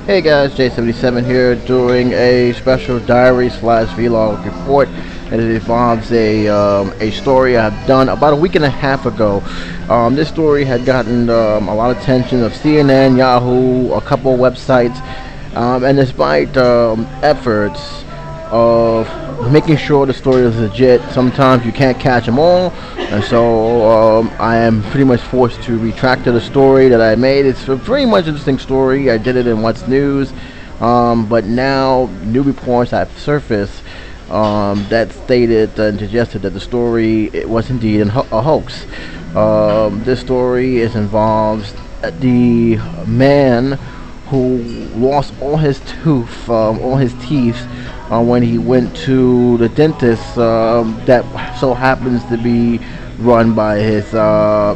Hey guys, J77 here doing a special diary slash vlog report, and it involves a story I've done about a week and a half ago. This story had gotten a lot of attention of CNN, Yahoo, a couple of websites, and despite efforts of making sure the story is legit, sometimes you can't catch them all, and so I am pretty much forced to retract the story that I made. It's a pretty much interesting story. I did it in What's News, but now new reports have surfaced that stated and suggested that the story it was indeed a hoax. This story involves the man who lost all his teeth when he went to the dentist that so happens to be run by his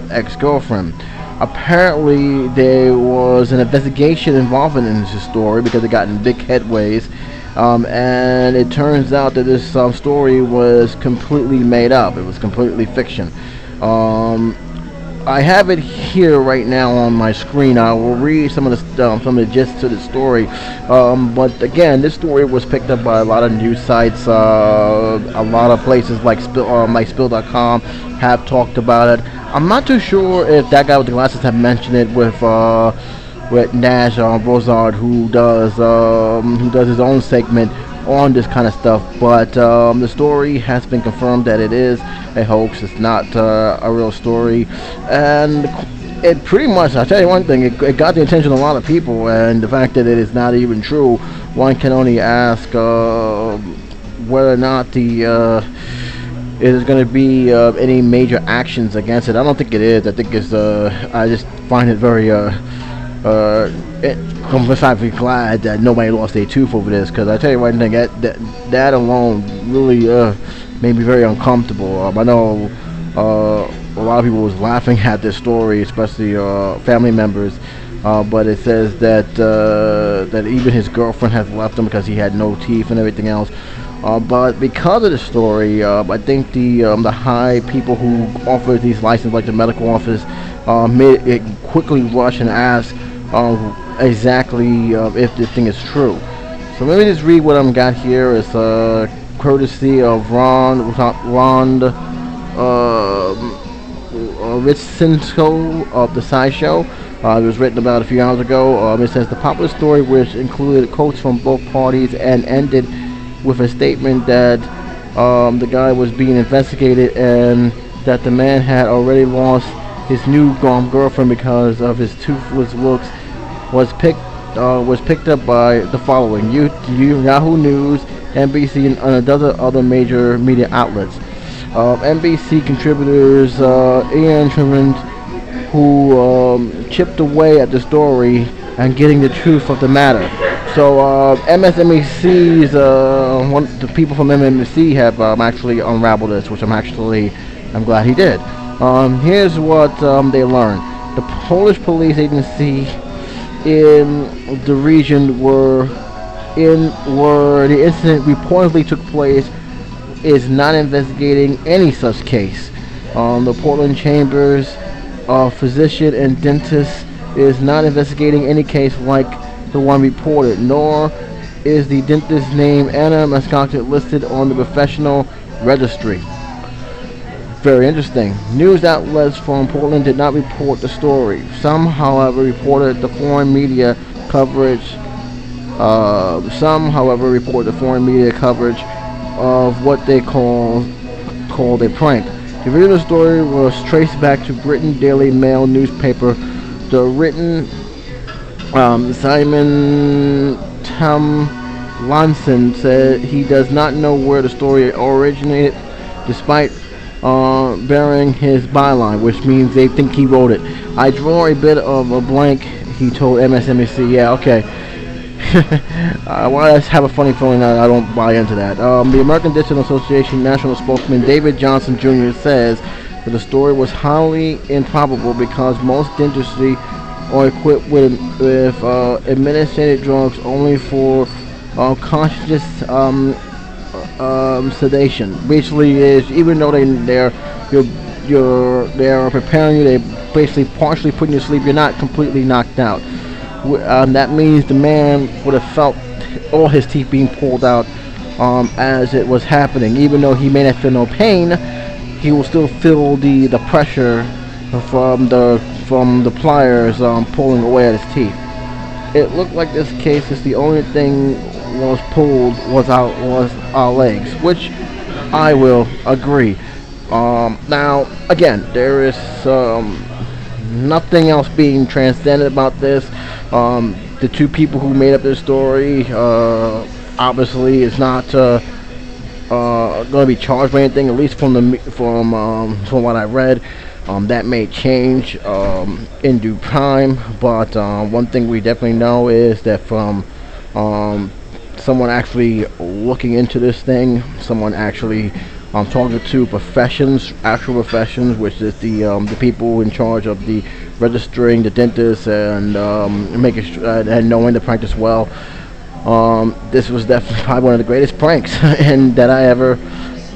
ex-girlfriend. Apparently there was an investigation involved in this story because it got in big headways, and it turns out that this story was completely made up. It was completely fiction. I have it here right now on my screen. I will read some of the gist to the story. But again, this story was picked up by a lot of news sites. A lot of places like Spill.com have talked about it. I'm not too sure if that guy with the glasses have mentioned it with Nash Brozard, who does his own segment on this kind of stuff, but the story has been confirmed that it is a hoax. It's not a real story, and it pretty much, I'll tell you one thing, it got the attention of a lot of people, and the fact that it is not even true, one can only ask whether or not there's going to be any major actions against it. I don't think it is. I think it's I just find it very I'm glad that nobody lost their tooth over this, because I tell you one thing, that alone really made me very uncomfortable. I know a lot of people was laughing at this story, especially family members, but it says that that even his girlfriend has left him because he had no teeth and everything else. But because of the story, I think the high people who offer these licenses, like the medical office, made it quickly rush and ask exactly if this thing is true. So let me just read what I've got here. It's courtesy of Ron Ritsenko of the SciShow. It was written about a few hours ago. It says the popular story, which included quotes from both parties and ended with a statement that the guy was being investigated and that the man had already lost his new girlfriend because of his toothless looks, was picked up by the following: Yahoo News, NBC, and a dozen other major media outlets. NBC contributors Ian Trevant, who chipped away at the story and getting the truth of the matter. So MSNBC's the people from MSNBC have actually unraveled this, which I'm glad he did. Here's what they learned. The Polish police agency in the region where the incident reportedly took place is not investigating any such case. The Portland Chambers of Physician and Dentists is not investigating any case like the one reported, nor is the dentist's name Anna Mascota listed on the professional registry. Very interesting. News outlets from Portland did not report the story. Some, however, reported the foreign media coverage. Of what they called a prank. The original story was traced back to Britain Daily Mail newspaper. The written Simon Tomlinson said he does not know where the story originated, despite bearing his byline, which means they think he wrote it. I draw a bit of a blank, he told MSNBC. Yeah, okay. Well, I just have a funny feeling that I don't buy into that. The American Dental Association national spokesman David Johnson Jr. says that the story was highly improbable because most dentistry are equipped with administrated drugs only for conscious sedation. Basically, is even though they are preparing you, they basically partially putting you to sleep. You're not completely knocked out. That means the man would have felt all his teeth being pulled out as it was happening. Even though he may not feel no pain, he will still feel the pressure from the pliers pulling away at his teeth. It looked like this case is the only thing was pulled was our legs, which I will agree. Now again, there is nothing else being transcended about this. The two people who made up this story obviously is not going to be charged for anything, at least from what I read. That may change in due time, but one thing we definitely know is that from someone actually looking into this thing, someone actually talking to actual professions, which is the people in charge of the registering the dentists and making and knowing the practice well. This was definitely probably one of the greatest pranks and that I ever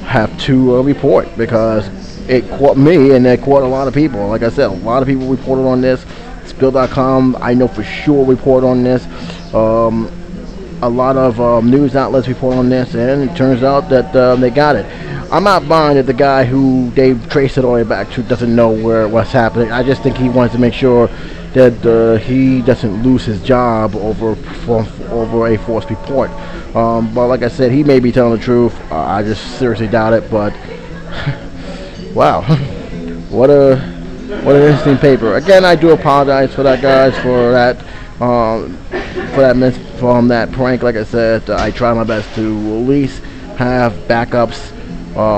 have to report, because it caught me and it caught a lot of people. Like I said, a lot of people reported on this. Spill.com, I know for sure, reported on this. A lot of news outlets report on this, and it turns out that they got it. I'm not buying that the guy who they traced it all the way back to doesn't know what's happening. I just think he wants to make sure that he doesn't lose his job over a false report. But like I said, he may be telling the truth. I just seriously doubt it. But wow, what an interesting paper. Again, I do apologize for that, guys, for that prank. Like I said, I try my best to at least have backups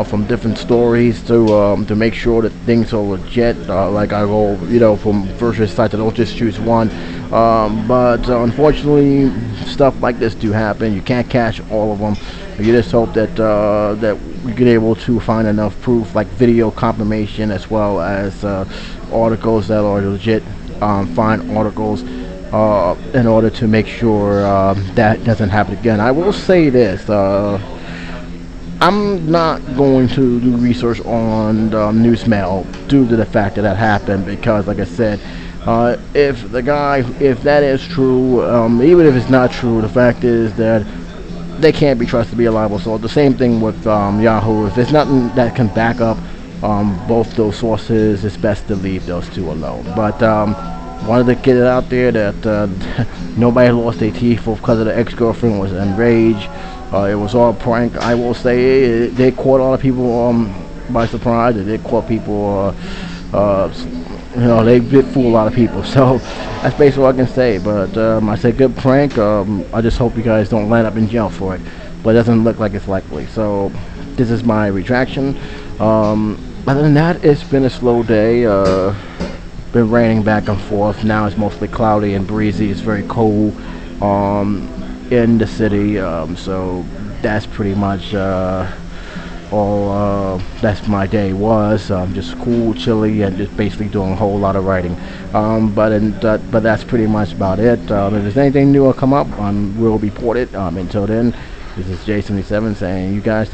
from different stories to make sure that things are legit. Like I go, from various sites. I don't just choose one. But unfortunately, stuff like this do happen. You can't catch all of them. You just hope that that we get able to find enough proof, like video confirmation, as well as articles that are legit. Find articles in order to make sure that doesn't happen again. I will say this. I'm not going to do research on Newsmail due to the fact that happened, because, like I said, if that is true, even if it's not true, the fact is that they can't be trusted to be reliable. So the same thing with Yahoo. If there's nothing that can back up both those sources, it's best to leave those two alone. But wanted to get it out there that nobody lost their teeth because of the ex-girlfriend was enraged. It was all a prank. I will say they caught a lot of people by surprise. They caught people, they did fool a lot of people. So that's basically what I can say. But I say good prank. I just hope you guys don't land up in jail for it. But it doesn't look like it's likely. So this is my retraction. Other than that, it's been a slow day. Been raining back and forth. Now it's mostly cloudy and breezy. It's very cold in the city, so that's pretty much all that's my day was. Just cool, chilly, and just basically doing a whole lot of writing. But that's pretty much about it. If there's anything new will come up, we'll report it. Until then, this is J77 saying you guys take